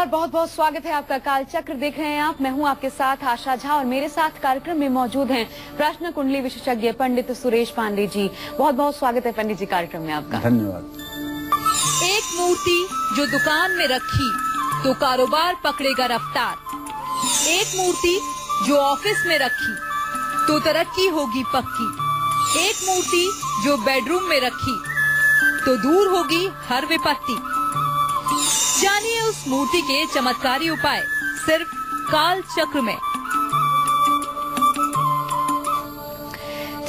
नमस्कार, बहुत बहुत स्वागत है आपका। कालचक्र देख रहे हैं आप। मैं हूं आपके साथ आशा झा और मेरे साथ कार्यक्रम में मौजूद हैं प्रश्न कुंडली विशेषज्ञ पंडित सुरेश पांडे जी। बहुत बहुत स्वागत है पंडित जी कार्यक्रम में आपका। धन्यवाद। एक मूर्ति जो दुकान में रखी तो कारोबार पकड़ेगा रफ्तार, एक मूर्ति जो ऑफिस में रखी तो तरक्की होगी पक्की, एक मूर्ति जो बेडरूम में रखी तो दूर होगी हर विपत्ति। जानिए उस मूर्ति के चमत्कारी उपाय सिर्फ काल चक्र में।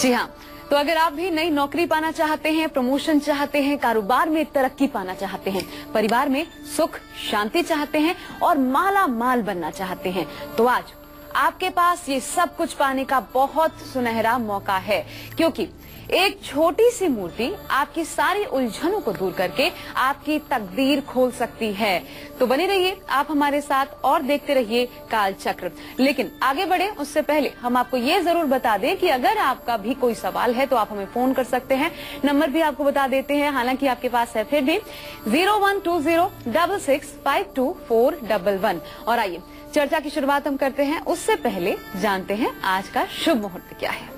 जी हाँ, तो अगर आप भी नई नौकरी पाना चाहते हैं, प्रमोशन चाहते हैं, कारोबार में तरक्की पाना चाहते हैं, परिवार में सुख शांति चाहते हैं और माला माल बनना चाहते हैं, तो आज आपके पास ये सब कुछ पाने का बहुत सुनहरा मौका है, क्योंकि एक छोटी सी मूर्ति आपकी सारी उलझनों को दूर करके आपकी तकदीर खोल सकती है। तो बने रहिए आप हमारे साथ और देखते रहिए कालचक्र। लेकिन आगे बढ़े उससे पहले हम आपको ये जरूर बता दें कि अगर आपका भी कोई सवाल है तो आप हमें फोन कर सकते हैं। नंबर भी आपको बता देते हैं, हालांकि आपके पास है फिर भी 012066524111। और आइए चर्चा की शुरुआत हम करते हैं, उससे पहले जानते हैं आज का शुभ मुहूर्त क्या है।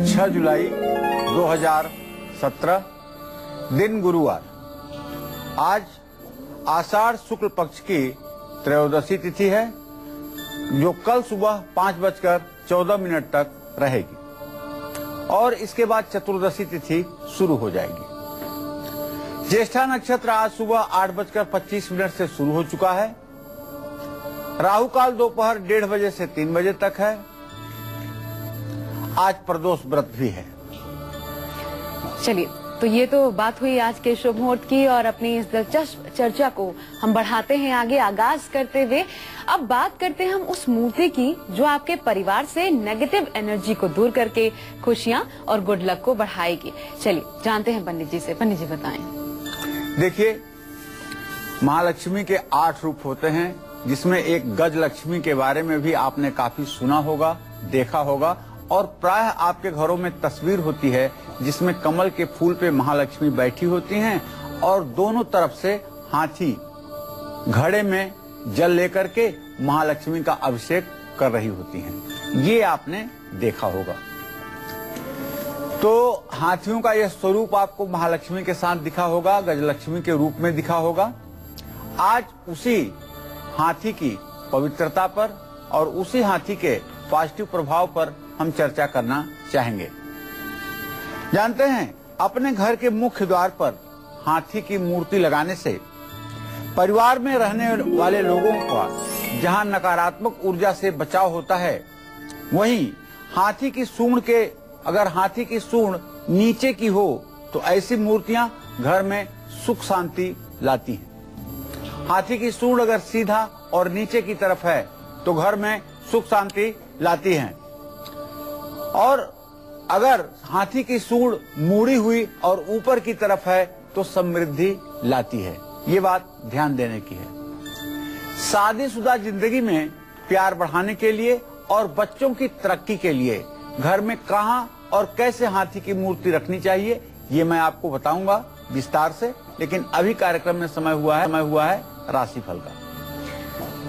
6 जुलाई 2017 दिन गुरुवार। आज आषाढ़ शुक्ल पक्ष की त्रयोदशी तिथि है, जो कल सुबह 5:14 तक रहेगी और इसके बाद चतुर्दशी तिथि शुरू हो जाएगी। ज्येष्ठा नक्षत्र आज सुबह 8:25 से शुरू हो चुका है। राहु काल दोपहर 1:30 बजे से 3 बजे तक है। आज प्रदोष व्रत भी है। चलिए, तो ये तो बात हुई आज के शुभ मुहूर्त की और अपनी इस दिलचस्प चर्चा को हम बढ़ाते हैं आगे, आगाज करते हुए अब बात करते हैं हम उस मूर्ति की जो आपके परिवार से नेगेटिव एनर्जी को दूर करके खुशियां और गुड लक को बढ़ाएगी। चलिए जानते हैं पंडित जी से। पंडित जी बताएं। देखिए, महालक्ष्मी के 8 रूप होते हैं, जिसमें एक गज लक्ष्मी के बारे में भी आपने काफी सुना होगा, देखा होगा, और प्रायः आपके घरों में तस्वीर होती है जिसमें कमल के फूल पे महालक्ष्मी बैठी होती हैं और दोनों तरफ से हाथी घड़े में जल लेकर के महालक्ष्मी का अभिषेक कर रही होती हैं। ये आपने देखा होगा। तो हाथियों का यह स्वरूप आपको महालक्ष्मी के साथ दिखा होगा, गजलक्ष्मी के रूप में दिखा होगा। आज उसी हाथी की पवित्रता पर और उसी हाथी के पॉजिटिव प्रभाव पर हम चर्चा करना चाहेंगे। जानते हैं, अपने घर के मुख्य द्वार पर हाथी की मूर्ति लगाने से परिवार में रहने वाले लोगों का जहां नकारात्मक ऊर्जा से बचाव होता है, वहीं हाथी की सूंड के अगर हाथी की सूंड नीचे की हो तो ऐसी मूर्तियां घर में सुख शांति लाती हैं। हाथी की सूंड अगर सीधा और नीचे की तरफ है तो घर में सुख शांति लाती हैं, और अगर हाथी की सूंड मुड़ी हुई और ऊपर की तरफ है तो समृद्धि लाती है। ये बात ध्यान देने की है। शादीशुदा जिंदगी में प्यार बढ़ाने के लिए और बच्चों की तरक्की के लिए घर में कहां और कैसे हाथी की मूर्ति रखनी चाहिए, ये मैं आपको बताऊंगा विस्तार से। लेकिन अभी कार्यक्रम में समय हुआ है राशिफल का।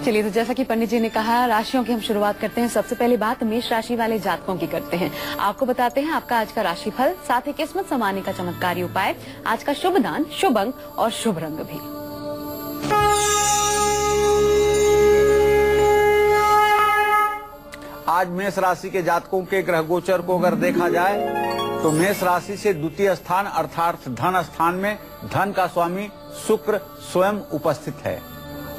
चलिए, तो जैसा कि पंडित जी ने कहा, राशियों की हम शुरुआत करते हैं। सबसे पहली बात मेष राशि वाले जातकों की करते हैं। आपको बताते हैं आपका आज का राशिफल, साथ ही किस्मत संवारने का चमत्कारी उपाय, आज का शुभ दान, शुभ अंक और शुभ रंग भी। आज मेष राशि के जातकों के ग्रह गोचर को अगर देखा जाए तो मेष राशि से द्वितीय स्थान अर्थात धन स्थान में धन का स्वामी शुक्र स्वयं उपस्थित है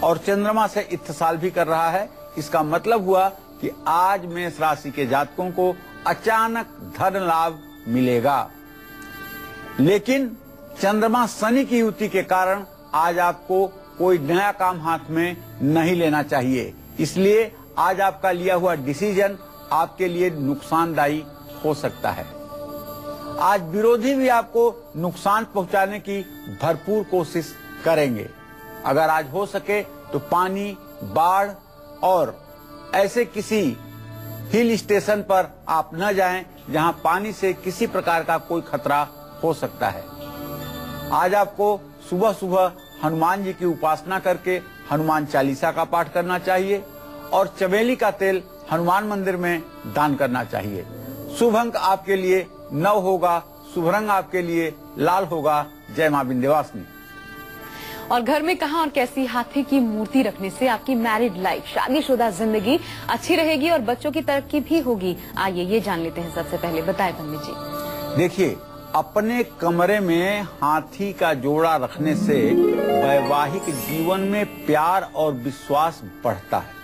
और चंद्रमा से इत्तेसाल भी कर रहा है। इसका मतलब हुआ कि आज मेष राशि के जातकों को अचानक धन लाभ मिलेगा। लेकिन चंद्रमा शनि की युति के कारण आज आपको कोई नया काम हाथ में नहीं लेना चाहिए। इसलिए आज आपका लिया हुआ डिसीजन आपके लिए नुकसानदायी हो सकता है। आज विरोधी भी आपको नुकसान पहुंचाने की भरपूर कोशिश करेंगे। अगर आज हो सके तो पानी, बाढ़ और ऐसे किसी हिल स्टेशन पर आप न जाएं जहां पानी से किसी प्रकार का कोई खतरा हो सकता है। आज आपको सुबह सुबह हनुमान जी की उपासना करके हनुमान चालीसा का पाठ करना चाहिए और चमेली का तेल हनुमान मंदिर में दान करना चाहिए। शुभ अंक आपके लिए 9 होगा, शुभ रंग आपके लिए लाल होगा। जय मां विंध्यवासिनी। और घर में कहां और कैसी हाथी की मूर्ति रखने से आपकी मैरिड लाइफ, शादीशुदा जिंदगी अच्छी रहेगी और बच्चों की तरक्की भी होगी? आइए ये जान लेते हैं। सबसे पहले बताएं पंडित जी। देखिए, अपने कमरे में हाथी का जोड़ा रखने से वैवाहिक जीवन में प्यार और विश्वास बढ़ता है।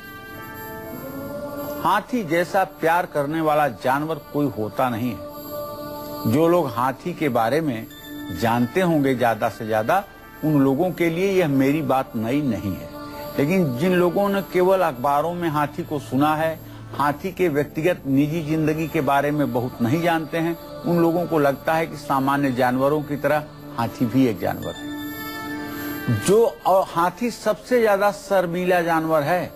हाथी जैसा प्यार करने वाला जानवर कोई होता नहीं है। जो लोग हाथी के बारे में जानते होंगे ज्यादा से ज्यादा, उन लोगों के लिए यह मेरी बात नई नहीं है। लेकिन जिन लोगों ने केवल अखबारों में हाथी को सुना है, हाथी के व्यक्तिगत निजी जिंदगी के बारे में बहुत नहीं जानते हैं, उन लोगों को लगता है कि सामान्य जानवरों की तरह हाथी भी एक जानवर है। और हाथी सबसे ज्यादा शर्मीला जानवर है,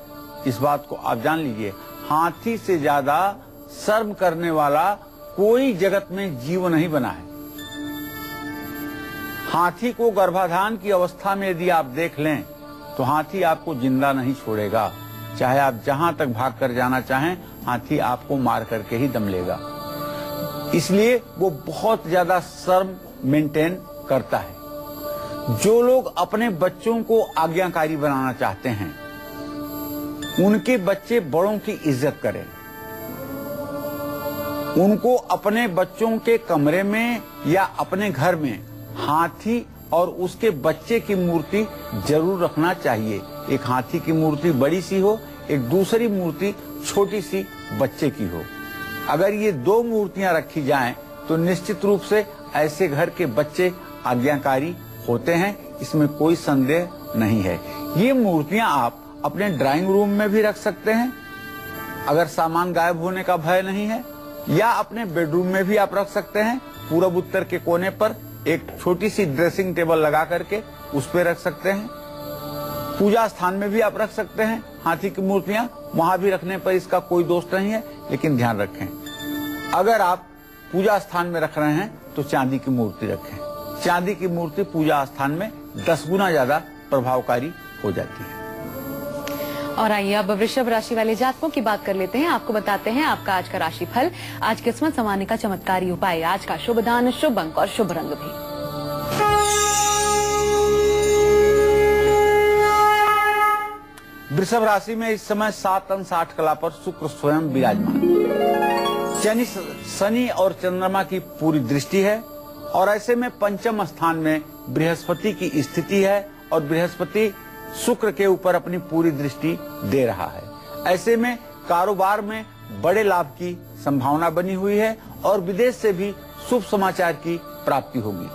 इस बात को आप जान लीजिए। हाथी से ज्यादा शर्म करने वाला कोई जगत में जीव नहीं बना है। हाथी को गर्भाधान की अवस्था में यदि आप देख लें तो हाथी आपको जिंदा नहीं छोड़ेगा। चाहे आप जहां तक भाग कर जाना चाहें, हाथी आपको मार करके ही दम लेगा। इसलिए वो बहुत ज्यादा शर्म मेंटेन करता है। जो लोग अपने बच्चों को आज्ञाकारी बनाना चाहते हैं, उनके बच्चे बड़ों की इज्जत करें। उनको अपने बच्चों के कमरे में या अपने घर में हाथी और उसके बच्चे की मूर्ति जरूर रखना चाहिए। एक हाथी की मूर्ति बड़ी सी हो, एक दूसरी मूर्ति छोटी सी बच्चे की हो। अगर ये 2 मूर्तियां रखी जाएं तो निश्चित रूप से ऐसे घर के बच्चे आज्ञाकारी होते हैं, इसमें कोई संदेह नहीं है। ये मूर्तियां आप अपने ड्राइंग रूम में भी रख सकते हैं अगर सामान गायब होने का भय नहीं है, या अपने बेडरूम में भी आप रख सकते हैं। पूरब उत्तर के कोने पर एक छोटी सी ड्रेसिंग टेबल लगा करके उस पर रख सकते हैं। पूजा स्थान में भी आप रख सकते हैं हाथी की मूर्तियां, वहां भी रखने पर इसका कोई दोष नहीं है। लेकिन ध्यान रखें, अगर आप पूजा स्थान में रख रहे हैं तो चांदी की मूर्ति रखें। चांदी की मूर्ति पूजा स्थान में 10 गुना ज्यादा प्रभावकारी हो जाती है। और आइए अब वृषभ राशि वाले जातकों की बात कर लेते हैं। आपको बताते हैं आपका आज का राशि फल, आज किस्मत संवारने का चमत्कारी उपाय, आज का शुभ दान, शुभ अंक और शुभ रंग भी। वृषभ राशि में इस समय 7 अंश 8 कला पर शुक्र स्वयं विराजमान। शनि और चंद्रमा की पूरी दृष्टि है और ऐसे में पंचम स्थान में बृहस्पति की स्थिति है और बृहस्पति शुक्र के ऊपर अपनी पूरी दृष्टि दे रहा है। ऐसे में कारोबार में बड़े लाभ की संभावना बनी हुई है और विदेश से भी शुभ समाचार की प्राप्ति होगी।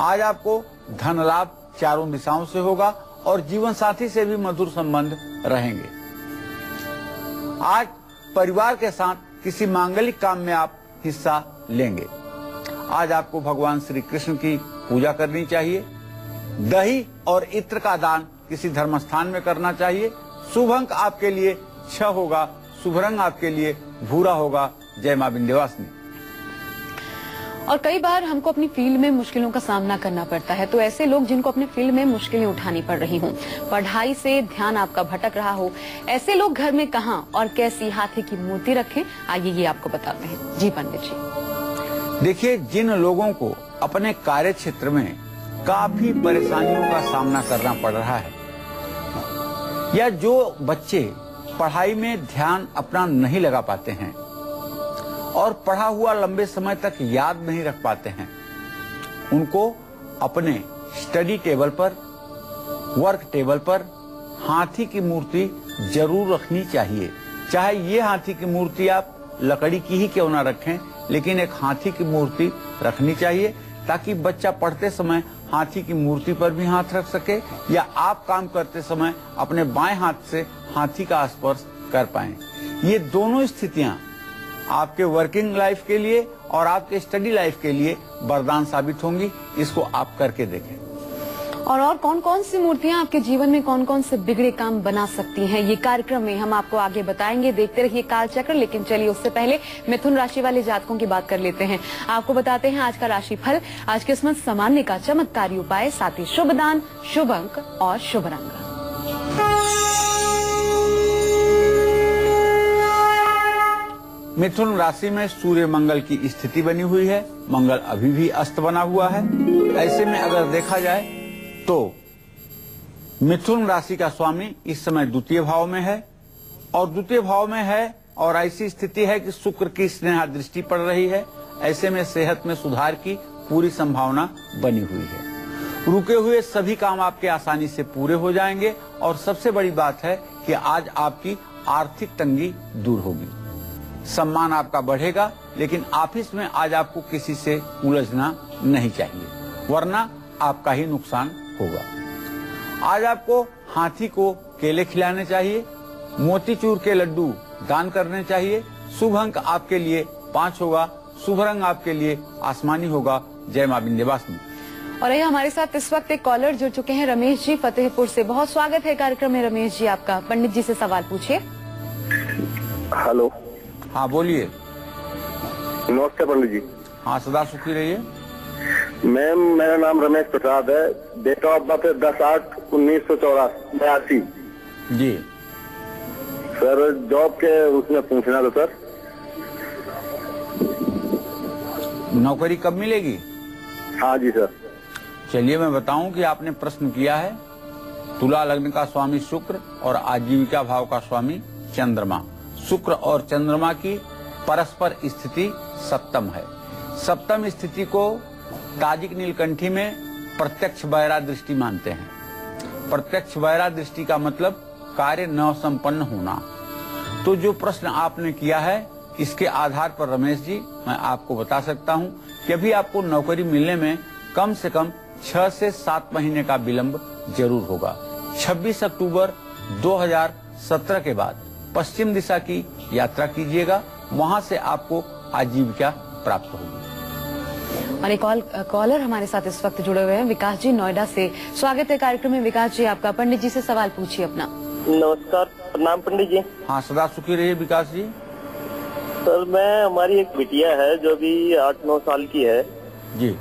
आज आपको धन लाभ चारों दिशाओं से होगा और जीवन साथी से भी मधुर संबंध रहेंगे। आज परिवार के साथ किसी मांगलिक काम में आप हिस्सा लेंगे। आज आपको भगवान श्री कृष्ण की पूजा करनी चाहिए। दही और इत्र का दान किसी धर्म स्थान में करना चाहिए। शुभ अंक आपके लिए 6 होगा, शुभ रंग आपके लिए भूरा होगा। जय मां विंध्यवासिनी। और कई बार हमको अपनी फील्ड में मुश्किलों का सामना करना पड़ता है, तो ऐसे लोग जिनको अपने फील्ड में मुश्किलें उठानी पड़ रही हों, पढ़ाई से ध्यान आपका भटक रहा हो, ऐसे लोग घर में कहां और कैसी हाथी की मूर्ति रखें, आइए ये आपको बताते हैं। जी पंडित जी। देखिए, जिन लोगों को अपने कार्य क्षेत्र में काफी परेशानियों का सामना करना पड़ रहा है, या जो बच्चे पढ़ाई में ध्यान अपना नहीं लगा पाते हैं और पढ़ा हुआ लंबे समय तक याद नहीं रख पाते हैं, उनको अपने स्टडी टेबल पर, वर्क टेबल पर हाथी की मूर्ति जरूर रखनी चाहिए। चाहे ये हाथी की मूर्ति आप लकड़ी की ही क्यों ना रखें, लेकिन एक हाथी की मूर्ति रखनी चाहिए ताकि बच्चा पढ़ते समय हाथी की मूर्ति पर भी हाथ रख सके, या आप काम करते समय अपने बाएं हाथ से हाथी का स्पर्श कर पाएं। ये दोनों स्थितियां आपके वर्किंग लाइफ के लिए और आपके स्टडी लाइफ के लिए वरदान साबित होंगी। इसको आप करके देखें। और कौन कौन सी मूर्तियां आपके जीवन में कौन कौन से बिगड़े काम बना सकती हैं, ये कार्यक्रम में हम आपको आगे बताएंगे। देखते रहिए कालचक्र। लेकिन चलिए उससे पहले मिथुन राशि वाले जातकों की बात कर लेते हैं। आपको बताते हैं आज का राशि फल, आज किस्मत संवारने का चमत्कारी उपाय, साथ ही शुभ दान, शुभ अंक और शुभ रंग। मिथुन राशि में सूर्य मंगल की स्थिति बनी हुई है। मंगल अभी भी अस्त बना हुआ है। ऐसे में अगर देखा जाए तो मिथुन राशि का स्वामी इस समय द्वितीय भाव में है, और द्वितीय भाव में है और ऐसी स्थिति है कि शुक्र की स्नेहा दृष्टि पड़ रही है। ऐसे में सेहत में सुधार की पूरी संभावना बनी हुई है। रुके हुए सभी काम आपके आसानी से पूरे हो जाएंगे, और सबसे बड़ी बात है कि आज आपकी आर्थिक तंगी दूर होगी। सम्मान आपका बढ़ेगा, लेकिन ऑफिस में आज आपको किसी से उलझना नहीं चाहिए, वरना आपका ही नुकसान होगा। आज आपको हाथी को केले खिलाने चाहिए, मोतीचूर के लड्डू दान करने चाहिए। शुभ अंक आपके लिए 5 होगा, शुभ रंग आपके लिए आसमानी होगा। जय मां विंध्यवासिनी। और ये हमारे साथ इस वक्त एक कॉलर जुड़ चुके हैं, रमेश जी फतेहपुर से। बहुत स्वागत है कार्यक्रम में रमेश जी आपका। पंडित जी से सवाल पूछिए। हेलो। हाँ बोलिए। नमस्ते पंडित जी। हाँ सदा सुखी रहिए। मैम, मेरा नाम रमेश प्रसाद है। Date of birth 10/8/1982। जी सर, जॉब के उसमें पूछना था सर। नौकरी कब मिलेगी? हाँ जी सर। चलिए मैं बताऊं कि आपने प्रश्न किया है। तुला लग्न का स्वामी शुक्र और आजीविका भाव का स्वामी चंद्रमा। शुक्र और चंद्रमा की परस्पर स्थिति सप्तम है। सप्तम स्थिति को ताजिक नीलकंठी में प्रत्यक्ष बैरा दृष्टि मानते हैं। प्रत्यक्ष बैरा दृष्टि का मतलब कार्य न संपन्न होना। तो जो प्रश्न आपने किया है, इसके आधार पर रमेश जी मैं आपको बता सकता हूं कि अभी आपको नौकरी मिलने में कम से कम 6 से 7 महीने का विलंब जरूर होगा। 26 अक्टूबर 2017 के बाद पश्चिम दिशा की यात्रा कीजिएगा, वहां से आपको आजीविका प्राप्त होगी। और एक कॉलर हमारे साथ इस वक्त जुड़े हुए हैं, विकास जी नोएडा से। स्वागत है कार्यक्रम में विकास जी आपका। पंडित जी से सवाल पूछिए अपना। नमस्कार, प्रणाम पंडित जी। हाँ सदा सुखी रहिए विकास जी। सर, हमारी एक बिटिया है जो भी 8-9 साल की है जी,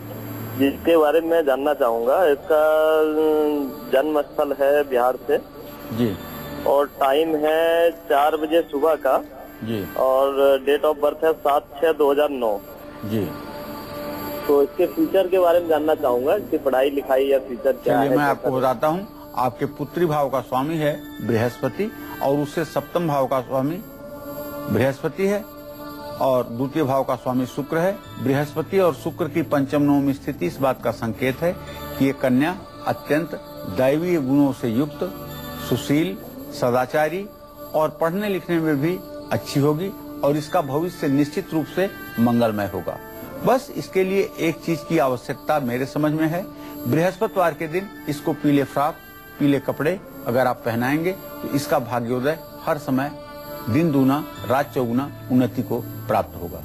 जिसके बारे में जानना चाहूंगा। इसका जन्म स्थल है बिहार से जी, और टाइम है 4 बजे सुबह का जी, और डेट ऑफ बर्थ है 7/6/2009 जी। तो इसके फ्यूचर के बारे में जानना चाहूंगा, इसकी पढ़ाई लिखाई या फ्यूचर क्या है। चलिए मैं आपको बताता हूँ। आपके पुत्री भाव का स्वामी है बृहस्पति, और उससे सप्तम भाव का स्वामी बृहस्पति है, और द्वितीय भाव का स्वामी शुक्र है। बृहस्पति और शुक्र की पंचम नवम स्थिति इस बात का संकेत है कि ये कन्या अत्यंत दैवीय गुणों से युक्त, सुशील, सदाचारी और पढ़ने लिखने में भी अच्छी होगी, और इसका भविष्य निश्चित रूप से मंगलमय होगा। बस इसके लिए एक चीज की आवश्यकता मेरे समझ में है। बृहस्पतिवार के दिन इसको पीले फ्रॉक, पीले कपड़े अगर आप पहनाएंगे तो इसका भाग्योदय हर समय दिन दूना रात चौगुना उन्नति को प्राप्त होगा।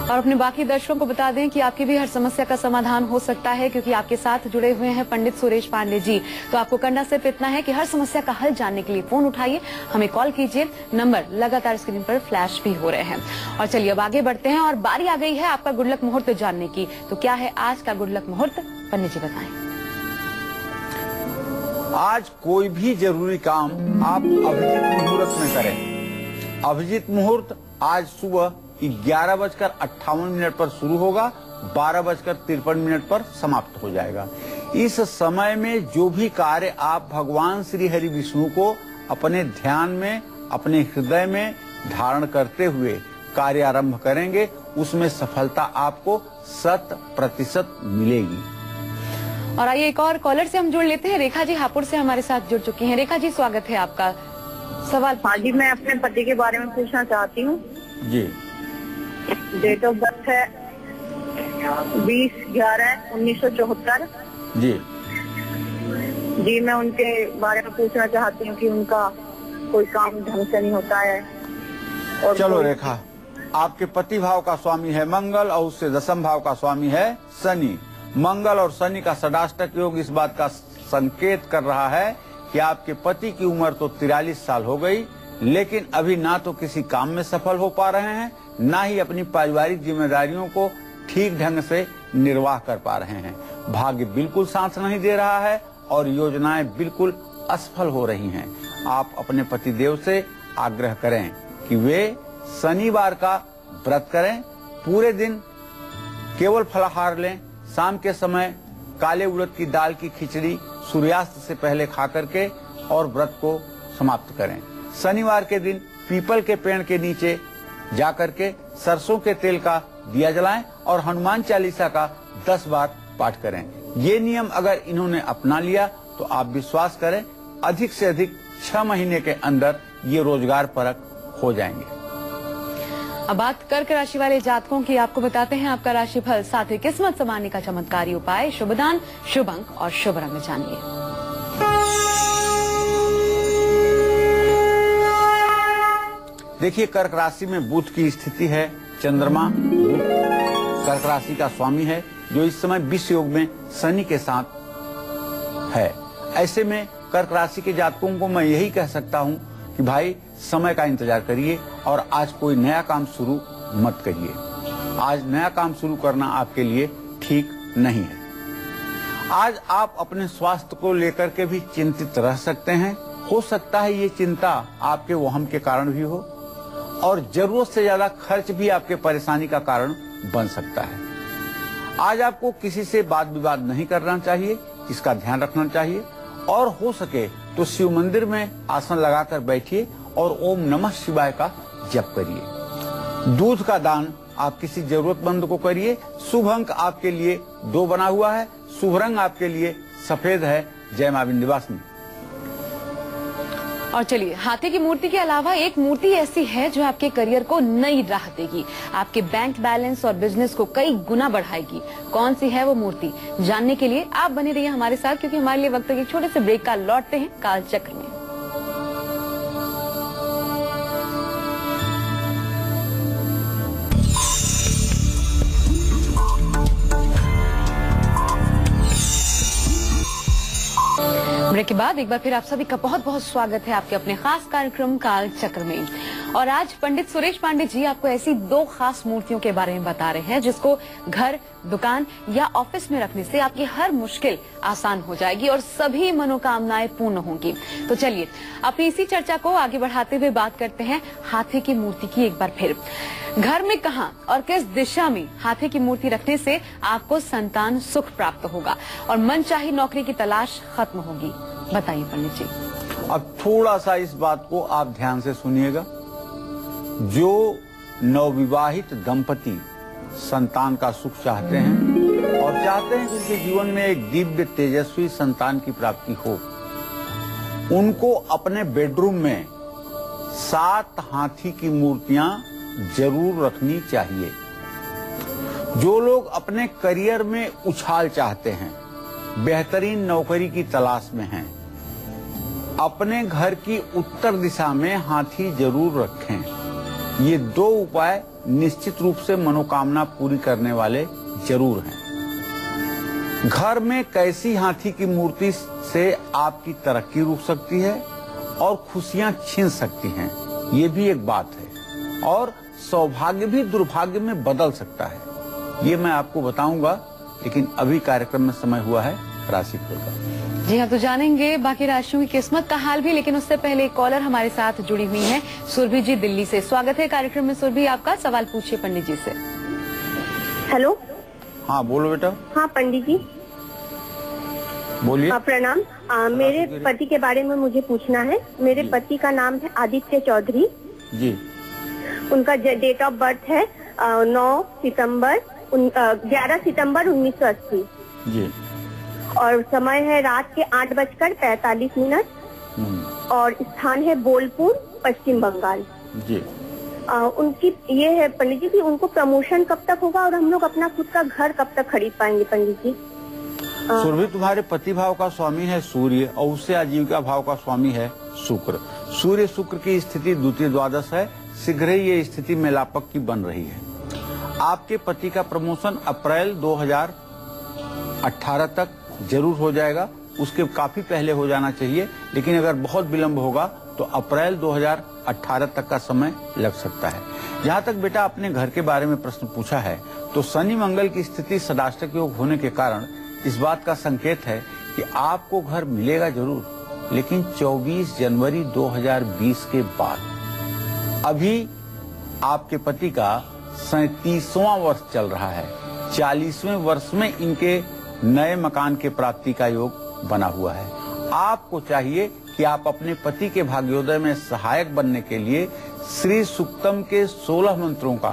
और अपने बाकी दर्शकों को बता दें कि आपकी भी हर समस्या का समाधान हो सकता है, क्योंकि आपके साथ जुड़े हुए हैं पंडित सुरेश पांडे जी। तो आपको करना सिर्फ इतना है कि हर समस्या का हल जानने के लिए फोन उठाइए, हमें कॉल कीजिए। नंबर लगातार स्क्रीन पर फ्लैश भी हो रहे हैं। और चलिए अब आगे बढ़ते हैं, और बारी आ गई है आपका गुड लक मुहूर्त जानने की। तो क्या है आज का गुड लक मुहूर्त, पंडित जी बताएं। आज कोई भी जरूरी काम आप अभिजीत मुहूर्त में करें। अभिजीत मुहूर्त आज सुबह 11:58 पर शुरू होगा, 12:53 पर समाप्त हो जाएगा। इस समय में जो भी कार्य आप भगवान श्री हरि विष्णु को अपने ध्यान में, अपने हृदय में धारण करते हुए कार्य आरंभ करेंगे, उसमें सफलता आपको 100% मिलेगी। और आइए एक और कॉलर से हम जुड़ लेते हैं। रेखा जी हापुड़ से हमारे साथ जुड़ चुकी हैं। रेखा जी स्वागत है आपका। सवाल। हाँ जी, मैं अपने पति के बारे में पूछना चाहती हूँ जी। डेट ऑफ बर्थ है 20/11/1974। जी जी, मैं उनके बारे में पूछना चाहती हूँ कि उनका कोई काम ढंग से नहीं होता है। और चलो रेखा, आपके पति भाव का स्वामी है मंगल और उससे दशम भाव का स्वामी है शनि। मंगल और शनि का षडाष्टक योग इस बात का संकेत कर रहा है कि आपके पति की उम्र तो 43 साल हो गई, लेकिन अभी ना तो किसी काम में सफल हो पा रहे हैं, ना ही अपनी पारिवारिक जिम्मेदारियों को ठीक ढंग से निर्वाह कर पा रहे हैं। भाग्य बिल्कुल साथ नहीं दे रहा है और योजनाएं बिल्कुल असफल हो रही हैं। आप अपने पतिदेव से आग्रह करें कि वे शनिवार का व्रत करें, पूरे दिन केवल फलाहार लें, शाम के समय काले उड़द की दाल की खिचड़ी सूर्यास्त से पहले खा करके और व्रत को समाप्त करें। शनिवार के दिन पीपल के पेड़ के नीचे जाकर के सरसों के तेल का दिया जलाएं और हनुमान चालीसा का 10 बार पाठ करें। ये नियम अगर इन्होंने अपना लिया तो आप विश्वास करें अधिक से अधिक 6 महीने के अंदर ये रोजगार परक हो जाएंगे। अब बात कर्क राशि वाले जातकों की आपको बताते हैं आपका राशिफल, साथ ही किस्मत संवारने का चमत्कारी उपाय, शुभ दान, शुभ अंक और शुभ रंग जानिए। देखिए, कर्क राशि में बुध की स्थिति है। चंद्रमा बुध कर्क राशि का स्वामी है, जो इस समय विष योग में शनि के साथ है। ऐसे में कर्क राशि के जातकों को मैं यही कह सकता हूं कि भाई समय का इंतजार करिए और आज कोई नया काम शुरू मत करिए। आज नया काम शुरू करना आपके लिए ठीक नहीं है। आज आप अपने स्वास्थ्य को लेकर के भी चिंतित रह सकते हैं। हो सकता है ये चिंता आपके वहम के कारण भी हो और जरूरत से ज्यादा खर्च भी आपके परेशानी का कारण बन सकता है। आज आपको किसी से वाद विवाद नहीं करना चाहिए, इसका ध्यान रखना चाहिए और हो सके तो शिव मंदिर में आसन लगाकर बैठिए और ओम नमः शिवाय का जप करिए। दूध का दान आप किसी जरूरतमंद को करिए। शुभ अंक आपके लिए 2 बना हुआ है। शुभ रंग आपके लिए सफेद है। जय मां विंध्यवासिनी। और चलिए, हाथी की मूर्ति के अलावा एक मूर्ति ऐसी है जो आपके करियर को नई राह देगी, आपके बैंक बैलेंस और बिजनेस को कई गुना बढ़ाएगी। कौन सी है वो मूर्ति, जानने के लिए आप बने रहिए हमारे साथ, क्योंकि हमारे लिए वक्त एक छोटे से ब्रेक का लौटते हैं कालचक्र में। ब्रेक के बाद एक बार फिर आप सभी का बहुत बहुत स्वागत है आपके अपने खास कार्यक्रम काल चक्र में। और आज पंडित सुरेश पांडे जी आपको ऐसी 2 खास मूर्तियों के बारे में बता रहे हैं जिसको घर, दुकान या ऑफिस में रखने से आपकी हर मुश्किल आसान हो जाएगी और सभी मनोकामनाएं पूर्ण होंगी। तो चलिए अपनी इसी चर्चा को आगे बढ़ाते हुए बात करते हैं हाथी की मूर्ति की एक बार फिर। घर में कहां और किस दिशा में हाथी की मूर्ति रखने से आपको संतान सुख प्राप्त होगा और मनचाही नौकरी की तलाश खत्म होगी, बताइए पंडित जी। अब थोड़ा सा इस बात को आप ध्यान से सुनिएगा। जो नवविवाहित दंपति संतान का सुख चाहते हैं और चाहते हैं कि उनके जीवन में एक दिव्य तेजस्वी संतान की प्राप्ति हो, उनको अपने बेडरूम में 7 हाथी की मूर्तियां जरूर रखनी चाहिए। जो लोग अपने करियर में उछाल चाहते हैं, बेहतरीन नौकरी की तलाश में हैं, अपने घर की उत्तर दिशा में हाथी जरूर रखें। ये 2 उपाय निश्चित रूप से मनोकामना पूरी करने वाले जरूर हैं। घर में कैसी हाथी की मूर्ति से आपकी तरक्की रुक सकती है और खुशियां छीन सकती हैं, ये भी एक बात है। और सौभाग्य भी दुर्भाग्य में बदल सकता है, ये मैं आपको बताऊंगा। लेकिन अभी कार्यक्रम में समय हुआ है राशिफल का। जी हाँ, तो जानेंगे बाकी राशियों की किस्मत का हाल भी, लेकिन उससे पहले एक कॉलर हमारे साथ जुड़ी हुई है, सुरभि जी दिल्ली से। स्वागत है कार्यक्रम में। सुरभि, आपका सवाल पूछिए पंडित जी से। हेलो। हाँ बोलो बेटा। हाँ पंडित जी बोलिए। प्रणाम। मेरे पति के बारे में मुझे पूछना है। मेरे पति का नाम है आदित्य चौधरी जी। उनका डेट ऑफ बर्थ है 11 सितंबर 1980 जी। और समय है रात के 8:45 और स्थान है बोलपुर, पश्चिम बंगाल जी। उनकी ये है पंडित जी कि उनको प्रमोशन कब तक होगा और हम लोग अपना खुद का घर कब तक खरीद पाएंगे पंडित जी। सुरभि, तुम्हारे पति भाव का स्वामी है सूर्य और उससे आजीविका भाव का स्वामी है शुक्र। सूर्य शुक्र की स्थिति द्वितीय द्वादश है। शीघ्र ही ये स्थिति मेलापक की बन रही है। आपके पति का प्रमोशन अप्रैल 2023 18 तक जरूर हो जाएगा, उसके काफी पहले हो जाना चाहिए, लेकिन अगर बहुत विलंब होगा तो अप्रैल 2018 तक का समय लग सकता है। जहाँ तक बेटा अपने घर के बारे में प्रश्न पूछा है, तो शनि मंगल की स्थिति सदाष्टक योग होने के कारण इस बात का संकेत है कि आपको घर मिलेगा जरूर, लेकिन 24 जनवरी 2020 के बाद। अभी आपके पति का 37वां वर्ष चल रहा है, 40वें वर्ष में इनके नए मकान के प्राप्ति का योग बना हुआ है। आपको चाहिए कि आप अपने पति के भाग्योदय में सहायक बनने के लिए श्री सूक्तम के 16 मंत्रों का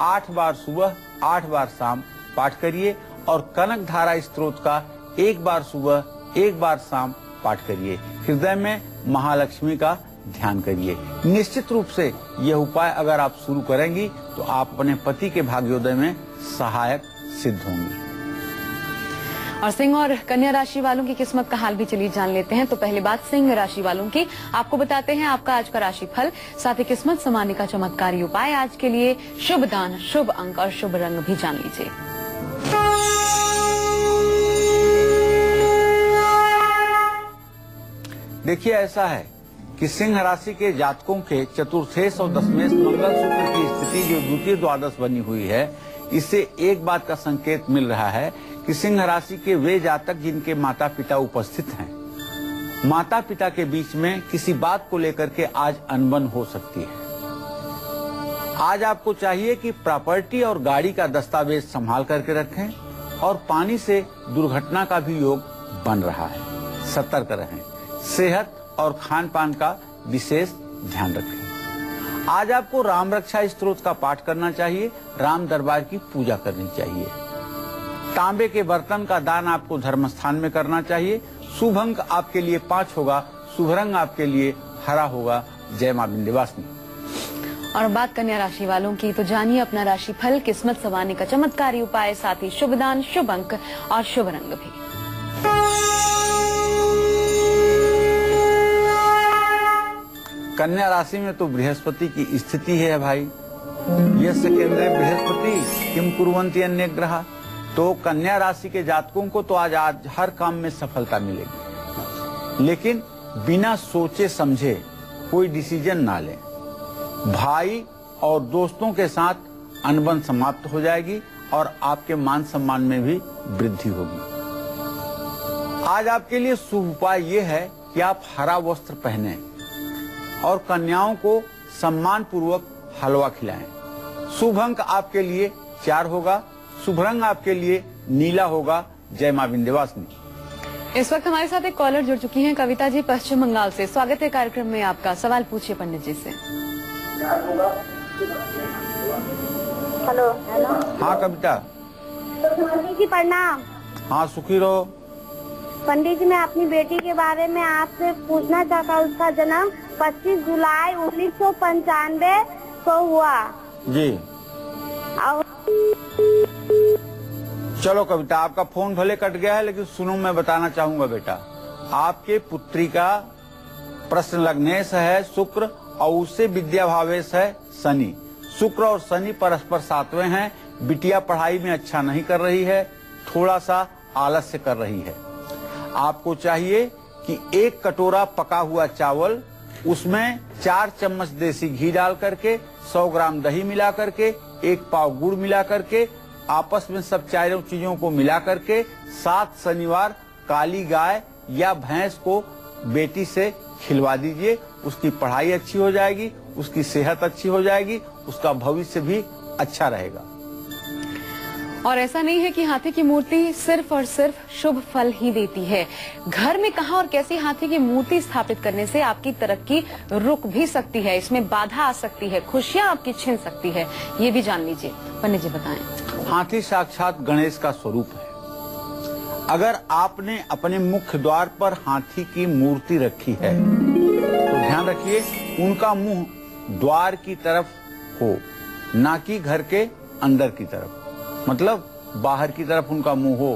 8 बार सुबह 8 बार शाम पाठ करिए और कनक धारा स्तोत्र का 1 बार सुबह 1 बार शाम पाठ करिए। हृदय में महालक्ष्मी का ध्यान करिए। निश्चित रूप से यह उपाय अगर आप शुरू करेंगी तो आप अपने पति के भाग्योदय में सहायक सिद्ध होंगी। और सिंह और कन्या राशि वालों की किस्मत का हाल भी चलिए जान लेते हैं। तो पहली बात सिंह राशि वालों की, आपको बताते हैं आपका आज का राशि फल, साथ ही किस्मत संवारने का चमत्कारी उपाय। आज के लिए शुभ दान, शुभ अंक और शुभ रंग भी जान लीजिए। देखिए, ऐसा है कि सिंह राशि के जातकों के चतुर्थेश और दशमेश मंगल सूत्र की स्थिति जो द्वितीय द्वादश बनी हुई है, इससे एक बात का संकेत मिल रहा है कि सिंह राशि के वे जातक जिनके माता पिता उपस्थित हैं, माता पिता के बीच में किसी बात को लेकर के आज अनबन हो सकती है। आज आपको चाहिए कि प्रॉपर्टी और गाड़ी का दस्तावेज संभाल करके रखें और पानी से दुर्घटना का भी योग बन रहा है। सतर्क रहें, सेहत और खान पान का विशेष ध्यान रखें। आज आपको राम रक्षा स्तोत्र का पाठ करना चाहिए, राम दरबार की पूजा करनी चाहिए। तांबे के बर्तन का दान आपको धर्म स्थान में करना चाहिए। शुभ अंक आपके लिए 5 होगा, शुभ रंग आपके लिए हरा होगा। जय मां विंध्यवासिनी। और बात कन्या राशि वालों की, तो जानिए अपना राशि फल, किस्मत संवारने का चमत्कारी उपाय, साथ ही शुभ दान, शुभ अंक और शुभ रंग भी। कन्या राशि में तो बृहस्पति की स्थिति है भाई। यस्य केंद्रे बृहस्पति किम कुर्वन्ति अन्य ग्रह। तो कन्या राशि के जातकों को तो आज हर काम में सफलता मिलेगी, लेकिन बिना सोचे समझे कोई डिसीजन ना लें। भाई और दोस्तों के साथ अनबन समाप्त हो जाएगी और आपके मान सम्मान में भी वृद्धि होगी। आज आपके लिए शुभ उपाय ये है कि आप हरा वस्त्र पहने और कन्याओं को सम्मान पूर्वक हलवा खिलाएं। शुभ अंक आपके लिए 4 होगा, शुभ रंग आपके लिए नीला होगा। जय मां विंध्यवासिनी। इस वक्त हमारे साथ एक कॉलर जुड़ चुकी हैं, कविता जी पश्चिम बंगाल से। स्वागत है कार्यक्रम में आपका। सवाल पूछिए पंडित जी से। हेलो। हाँ कविता। पंडित जी प्रणाम। हाँ सुखी रहो। पंडित जी, मैं अपनी बेटी के बारे में आपसे पूछना चाहता हूँ। उसका जन्म 25 जुलाई 1995 को हुआ जी। और चलो कविता, आपका फोन भले कट गया है, लेकिन सुनो, मैं बताना चाहूंगा बेटा। आपके पुत्री का प्रश्न लग्नेश है शुक्र और उससे विद्या भावेश है शनि। शुक्र और शनि परस्पर 7वें हैं। बिटिया पढ़ाई में अच्छा नहीं कर रही है, थोड़ा सा आलस्य कर रही है। आपको चाहिए कि 1 कटोरा पका हुआ चावल, उसमें 4 चम्मच देसी घी डाल करके, 100 ग्राम दही मिला करके, 1 पाव गुड़ मिला करके, आपस में सब चारों चीजों को मिला करके 7 शनिवार काली गाय या भैंस को बेटी से खिलवा दीजिए। उसकी पढ़ाई अच्छी हो जाएगी, उसकी सेहत अच्छी हो जाएगी, उसका भविष्य भी अच्छा रहेगा। और ऐसा नहीं है कि हाथी की मूर्ति सिर्फ और सिर्फ शुभ फल ही देती है। घर में कहाँ और कैसी हाथी की मूर्ति स्थापित करने से आपकी तरक्की रुक भी सकती है, इसमें बाधा आ सकती है, खुशियां आपकी छिन सकती है, ये भी जान लीजिए। पंडित जी बताएं। हाथी साक्षात गणेश का स्वरूप है। अगर आपने अपने मुख्य द्वार पर हाथी की मूर्ति रखी है तो ध्यान रखिए उनका मुंह द्वार की तरफ हो, ना कि घर के अंदर की तरफ। मतलब बाहर की तरफ उनका मुंह हो,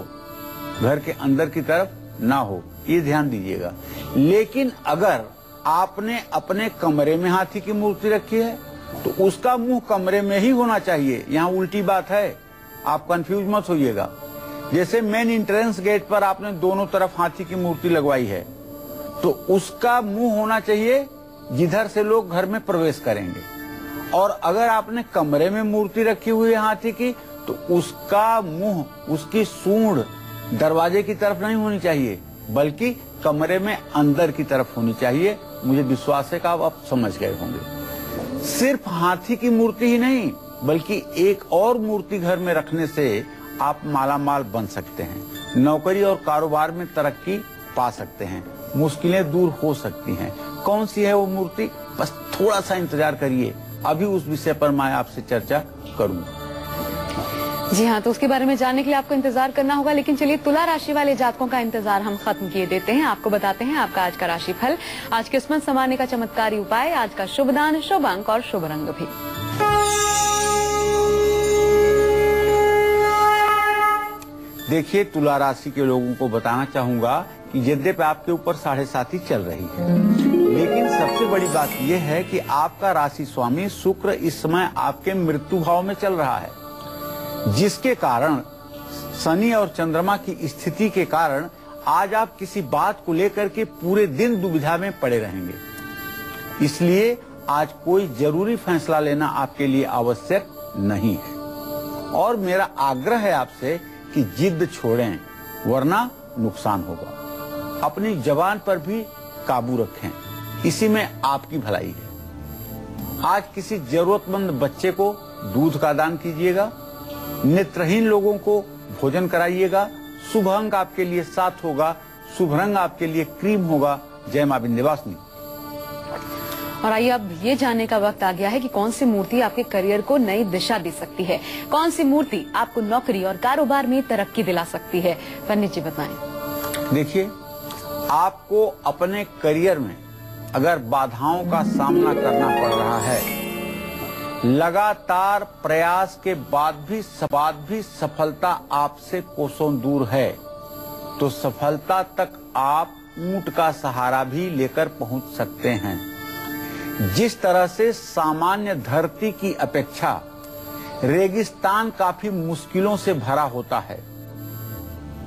घर के अंदर की तरफ ना हो, ये ध्यान दीजिएगा। लेकिन अगर आपने अपने कमरे में हाथी की मूर्ति रखी है तो उसका मुंह कमरे में ही होना चाहिए। यहाँ उल्टी बात है, आप कंफ्यूज मत होइएगा। जैसे मेन एंट्रेंस गेट पर आपने दोनों तरफ हाथी की मूर्ति लगवाई है, तो उसका मुंह होना चाहिए जिधर से लोग घर में प्रवेश करेंगे। और अगर आपने कमरे में मूर्ति रखी हुई है हाथी की, तो उसका मुंह, उसकी सूंड दरवाजे की तरफ नहीं होनी चाहिए, बल्कि कमरे में अंदर की तरफ होनी चाहिए। मुझे विश्वास है कि आप समझ गए होंगे। सिर्फ हाथी की मूर्ति ही नहीं, बल्कि एक और मूर्ति घर में रखने से आप मालामाल बन सकते हैं, नौकरी और कारोबार में तरक्की पा सकते हैं, मुश्किलें दूर हो सकती हैं। कौन सी है वो मूर्ति? बस थोड़ा सा इंतजार करिए, अभी उस विषय पर मैं आपसे चर्चा करूंगा। जी हाँ, तो उसके बारे में जानने के लिए आपको इंतजार करना होगा। लेकिन चलिए, तुला राशि वाले जातकों का इंतजार हम खत्म किए देते हैं। आपको बताते हैं आपका आज का राशि फल, आज किस्मत संवारने का चमत्कारी उपाय, आज का शुभ दान, शुभ अंक और शुभ रंग भी। देखिए, तुला राशि के लोगों को बताना चाहूंगा कि यद्यपि आपके ऊपर 7.5 ही चल रही है, लेकिन सबसे बड़ी बात यह है कि आपका राशि स्वामी शुक्र इस समय आपके मृत्यु भाव में चल रहा है, जिसके कारण शनि और चंद्रमा की स्थिति के कारण आज आप किसी बात को लेकर के पूरे दिन दुविधा में पड़े रहेंगे। इसलिए आज कोई जरूरी फैसला लेना आपके लिए आवश्यक नहीं है। और मेरा आग्रह है आपसे कि जिद छोड़ें, वरना नुकसान होगा। अपनी जबान पर भी काबू रखें, इसी में आपकी भलाई है। आज किसी जरूरतमंद बच्चे को दूध का दान कीजिएगा, नेत्रहीन लोगों को भोजन कराइएगा। शुभ अंक आपके लिए 7 होगा, शुभ रंग आपके लिए क्रीम होगा। जय मां विंध्यवासिनी। और आइए अब ये जानने का वक्त आ गया है कि कौन सी मूर्ति आपके करियर को नई दिशा दे सकती है, कौन सी मूर्ति आपको नौकरी और कारोबार में तरक्की दिला सकती है। पंडित जी बताएं। देखिए, आपको अपने करियर में अगर बाधाओं का सामना करना पड़ रहा है, लगातार प्रयास के बाद भी सफलता आपसे कोसों दूर है, तो सफलता तक आप ऊंट का सहारा भी लेकर पहुंच सकते हैं। जिस तरह से सामान्य धरती की अपेक्षा रेगिस्तान काफी मुश्किलों से भरा होता है,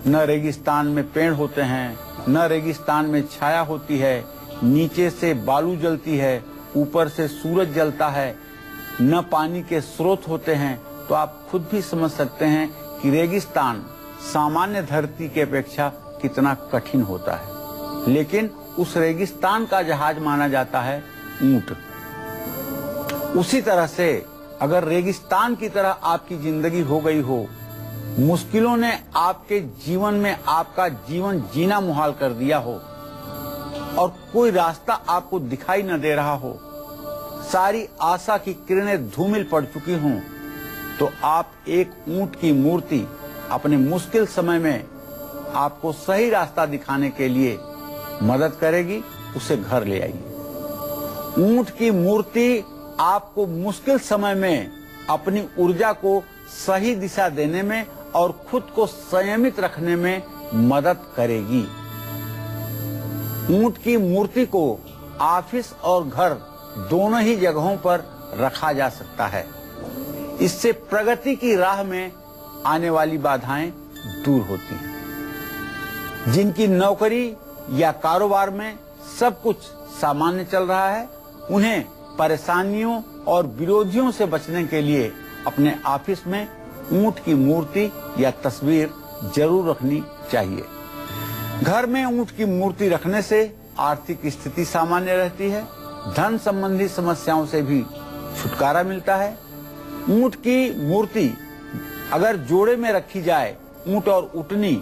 न रेगिस्तान में पेड़ होते हैं, न रेगिस्तान में छाया होती है, नीचे से बालू जलती है, ऊपर से सूरज जलता है, न पानी के स्रोत होते हैं, तो आप खुद भी समझ सकते हैं कि रेगिस्तान सामान्य धरती की अपेक्षा कितना कठिन होता है। लेकिन उस रेगिस्तान का जहाज माना जाता है ऊंट। उसी तरह से अगर रेगिस्तान की तरह आपकी जिंदगी हो गई हो, मुश्किलों ने आपके जीवन में आपका जीवन जीना मुहाल कर दिया हो और कोई रास्ता आपको दिखाई न दे रहा हो, सारी आशा की किरणें धूमिल पड़ चुकी हों, तो आप एक ऊंट की मूर्ति अपने मुश्किल समय में आपको सही रास्ता दिखाने के लिए मदद करेगी। उसे घर ले आइए। ऊंट की मूर्ति आपको मुश्किल समय में अपनी ऊर्जा को सही दिशा देने में और खुद को संयमित रखने में मदद करेगी। ऊंट की मूर्ति को ऑफिस और घर दोनों ही जगहों पर रखा जा सकता है। इससे प्रगति की राह में आने वाली बाधाएं दूर होती हैं। जिनकी नौकरी या कारोबार में सब कुछ सामान्य चल रहा है, उन्हें परेशानियों और विरोधियों से बचने के लिए अपने ऑफिस में ऊंट की मूर्ति या तस्वीर जरूर रखनी चाहिए। घर में ऊंट की मूर्ति रखने से आर्थिक स्थिति सामान्य रहती है, धन संबंधी समस्याओं से भी छुटकारा मिलता है। ऊंट की मूर्ति अगर जोड़े में रखी जाए, ऊंट और ऊँटनी,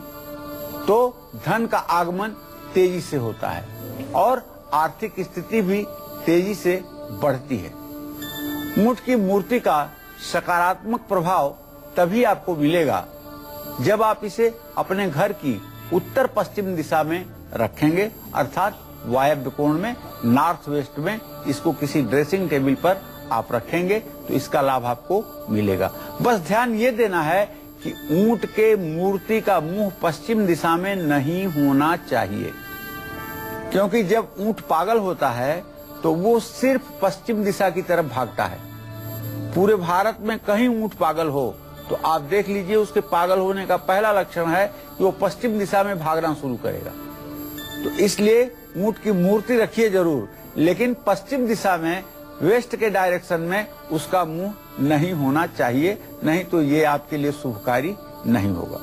तो धन का आगमन तेजी से होता है और आर्थिक स्थिति भी तेजी से बढ़ती है। ऊंट की मूर्ति का सकारात्मक प्रभाव तभी आपको मिलेगा जब आप इसे अपने घर की उत्तर पश्चिम दिशा में रखेंगे, अर्थात वायव्य कोण में, नॉर्थ वेस्ट में। इसको किसी ड्रेसिंग टेबल पर आप रखेंगे तो इसका लाभ आपको मिलेगा। बस ध्यान ये देना है कि ऊंट के मूर्ति का मुंह पश्चिम दिशा में नहीं होना चाहिए, क्योंकि जब ऊंट पागल होता है तो वो सिर्फ पश्चिम दिशा की तरफ भागता है। पूरे भारत में कहीं ऊंट पागल हो तो आप देख लीजिए उसके पागल होने का पहला लक्षण है कि वो पश्चिम दिशा में भागना शुरू करेगा। तो इसलिए ऊंट की मूर्ति रखिए जरूर, लेकिन पश्चिम दिशा में, वेस्ट के डायरेक्शन में उसका मुंह नहीं होना चाहिए, नहीं तो ये आपके लिए शुभकारी नहीं होगा।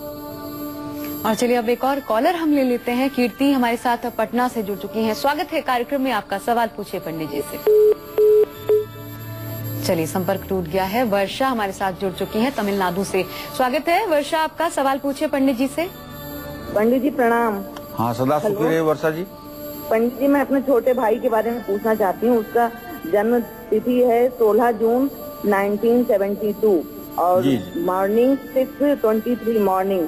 और चलिए अब एक और कॉलर हम ले लेते हैं। कीर्ति हमारे साथ पटना से जुड़ चुकी हैं। स्वागत है कार्यक्रम में आपका। सवाल पूछिए पंडित जी से। चलिए संपर्क टूट गया है। वर्षा हमारे साथ जुड़ चुकी हैं तमिलनाडु से। स्वागत है वर्षा आपका। सवाल पूछिए पंडित जी से। पंडित जी प्रणाम। हाँ सदा सुखी रहे वर्षा जी। पंडित जी मैं अपने छोटे भाई के बारे में पूछना चाहती हूँ। उसका जन्म तिथि है 16 जून 1972 और मॉर्निंग 6:23 मॉर्निंग,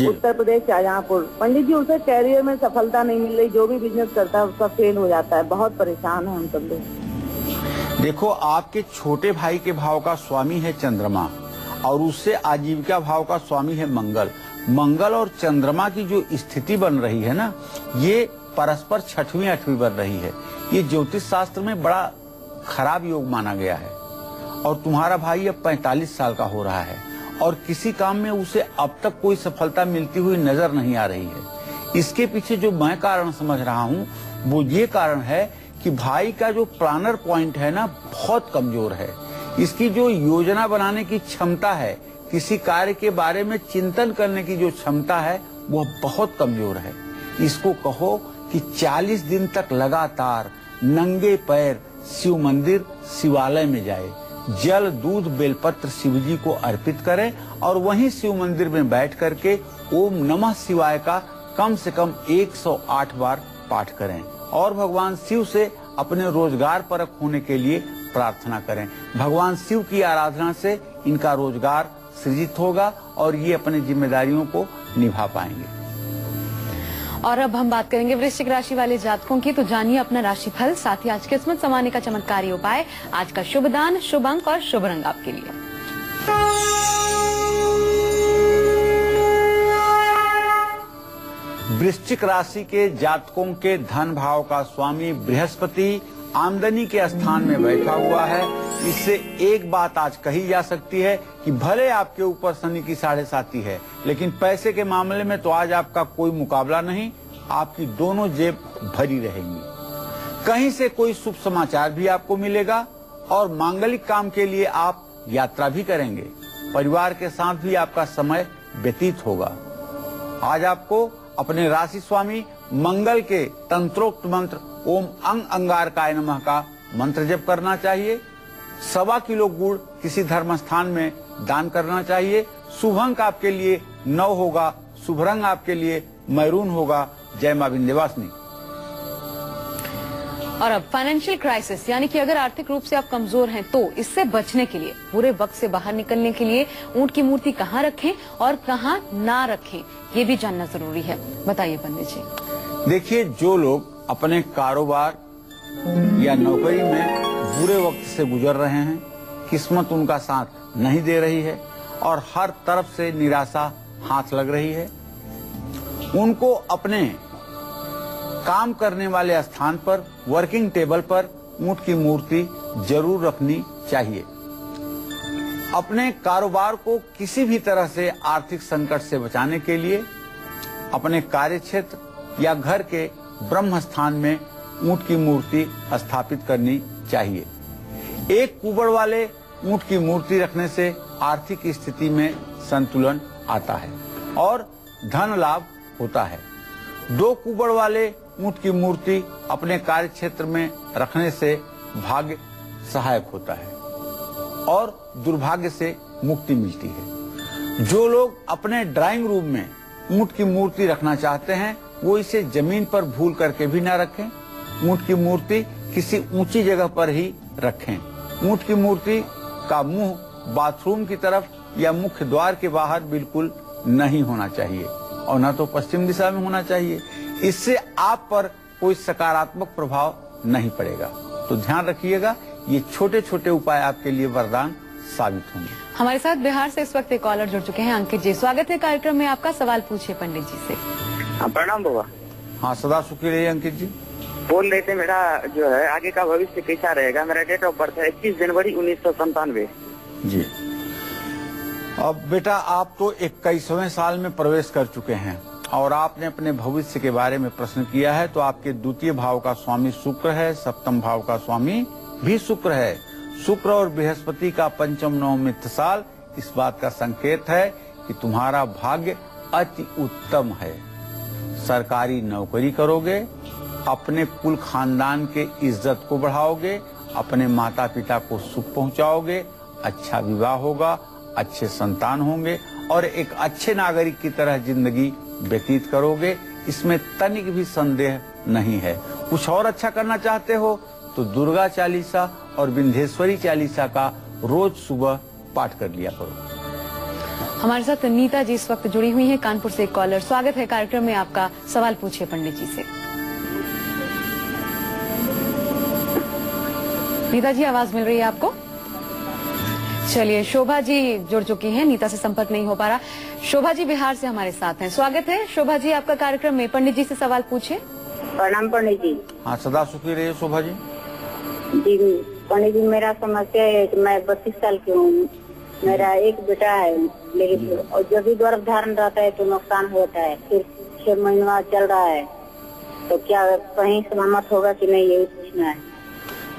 उत्तर प्रदेश शाहजहांपुर। पंडित जी उसे कैरियर में सफलता नहीं मिल रही, जो भी बिजनेस करता है उसका फेल हो जाता है, बहुत परेशान है हम सब लोग। देखो आपके छोटे भाई के भाव का स्वामी है चंद्रमा और उससे आजीविका भाव का स्वामी है मंगल। मंगल और चंद्रमा की जो स्थिति बन रही है ना, ये परस्पर 6वीं 8वीं बन रही है। ये ज्योतिष शास्त्र में बड़ा खराब योग माना गया है। और तुम्हारा भाई अब 45 साल का हो रहा है और किसी काम में उसे अब तक कोई सफलता मिलती हुई नजर नहीं आ रही है। इसके पीछे जो मैं कारण समझ रहा हूँ वो ये कारण है कि भाई का जो प्लानर पॉइंट है ना, बहुत कमजोर है। इसकी जो योजना बनाने की क्षमता है, किसी कार्य के बारे में चिंतन करने की जो क्षमता है, वह बहुत कमजोर है। इसको कहो कि 40 दिन तक लगातार नंगे पैर शिव मंदिर शिवालय में जाए, जल दूध बेलपत्र शिव जी को अर्पित करें और वहीं शिव मंदिर में बैठ करके ओम नमः शिवाय का कम से कम 108 बार पाठ करें और भगवान शिव से अपने रोजगार परक होने के लिए प्रार्थना करें। भगवान शिव की आराधना से इनका रोजगार सृजित होगा और ये अपनी जिम्मेदारियों को निभा पाएंगे। और अब हम बात करेंगे वृश्चिक राशि वाले जातकों की। तो जानिए अपना राशिफल, साथ ही आज किस्मत संवारने का चमत्कारी उपाय, आज का शुभ दान, शुभ अंक और शुभ रंग आपके लिए। वृश्चिक राशि के जातकों के धन भाव का स्वामी बृहस्पति आमदनी के स्थान में बैठा हुआ है। इससे एक बात आज कही जा सकती है कि भले आपके ऊपर शनि की 7.5 है, लेकिन पैसे के मामले में तो आज आपका कोई मुकाबला नहीं, आपकी दोनों जेब भरी रहेंगी। कहीं से कोई शुभ समाचार भी आपको मिलेगा और मांगलिक काम के लिए आप यात्रा भी करेंगे। परिवार के साथ भी आपका समय व्यतीत होगा। आज आपको अपने राशि स्वामी मंगल के तंत्रोक्त मंत्र ओम अंग अंगारकाय नमः का मंत्र जप करना चाहिए। 1.25 किलो गुड़ किसी धर्म स्थान में दान करना चाहिए। शुभ अंक आपके लिए 9 होगा, शुभ रंग आपके लिए मैरून होगा। जय मां विंध्यवासिनी। और अब फाइनेंशियल क्राइसिस, यानी कि अगर आर्थिक रूप से आप कमजोर हैं तो इससे बचने के लिए, पूरे वक्त से बाहर निकलने के लिए ऊंट की मूर्ति कहाँ रखें और कहाँ ना रखें, ये भी जानना जरूरी है। बताइए पंडित जी। देखिए, जो लोग अपने कारोबार या नौकरी में बुरे वक्त से गुजर रहे हैं, किस्मत उनका साथ नहीं दे रही है और हर तरफ से निराशा हाथ लग रही है, उनको अपने काम करने वाले स्थान पर, वर्किंग टेबल पर ऊंट की मूर्ति जरूर रखनी चाहिए। अपने कारोबार को किसी भी तरह से आर्थिक संकट से बचाने के लिए अपने कार्य क्षेत्र या घर के ब्रह्म स्थान में ऊंट की मूर्ति स्थापित करनी चाहिए। एक कुबड़ वाले ऊंट की मूर्ति रखने से आर्थिक स्थिति में संतुलन आता है और धन लाभ होता है। 2 कुबड़ वाले ऊंट की मूर्ति अपने कार्य क्षेत्र में रखने से भाग्य सहायक होता है और दुर्भाग्य से मुक्ति मिलती है। जो लोग अपने ड्राइंग रूम में ऊंट की मूर्ति रखना चाहते हैं, वो इसे जमीन पर भूल करके भी ना रखें। ऊंट की मूर्ति किसी ऊंची जगह पर ही रखें। ऊंट की मूर्ति का मुंह बाथरूम की तरफ या मुख्य द्वार के बाहर बिल्कुल नहीं होना चाहिए और न तो पश्चिम दिशा में होना चाहिए। इससे आप पर कोई सकारात्मक प्रभाव नहीं पड़ेगा। तो ध्यान रखिएगा, ये छोटे छोटे उपाय आपके लिए वरदान साबित होंगे। हमारे साथ बिहार से इस वक्त एक कॉलर जुड़ चुके हैं, अंकित जी। स्वागत है कार्यक्रम में आपका। सवाल पूछिए पंडित जी से। प्रणाम बाबा। हाँ, सदा सुखी रहिए अंकित जी। बोल रहे थे मेरा जो है आगे का भविष्य कैसा रहेगा। मेरा डेट ऑफ बर्थ है 21 जनवरी 1997। जी, अब बेटा आप तो 21वें साल में प्रवेश कर चुके हैं और आपने अपने भविष्य के बारे में प्रश्न किया है। तो आपके द्वितीय भाव का स्वामी शुक्र है, सप्तम भाव का स्वामी भी शुक्र है। शुक्र और बृहस्पति का पंचम नवम मित्र साल इस बात का संकेत है कि तुम्हारा भाग्य अति उत्तम है। सरकारी नौकरी करोगे, अपने कुल खानदान के इज्जत को बढ़ाओगे, अपने माता पिता को सुख पहुंचाओगे, अच्छा विवाह होगा, अच्छे संतान होंगे और एक अच्छे नागरिक की तरह जिंदगी व्यतीत करोगे। इसमें तनिक भी संदेह नहीं है। कुछ और अच्छा करना चाहते हो तो दुर्गा चालीसा और विंध्येश्वरी चालीसा का रोज सुबह पाठ कर लिया करो। हमारे साथ नीता जी इस वक्त जुड़ी हुई हैं, कानपुर से एक कॉलर। स्वागत है कार्यक्रम में आपका। सवाल पूछिए पंडित जी से। नीता जी आवाज मिल रही है आपको? चलिए, शोभा जी जुड़ चुकी हैं, नीता से संपर्क नहीं हो पा रहा। शोभा जी बिहार से हमारे साथ हैं। स्वागत है शोभा जी आपका कार्यक्रम में। पंडित जी से सवाल पूछिए। प्रणाम पंडित जी। हाँ, सदा सुखी रहिए शोभा जी। जी पंडित जी, मेरा समस्या है कि मैं 32 साल की हूँ। मेरा एक बेटा है, लेकिन और जब भी गर्भ धारण रहता है तो नुकसान होता है। फिर 6 महीना चल रहा है, तो क्या कहीं सलामत होगा कि नहीं, यही पूछना है।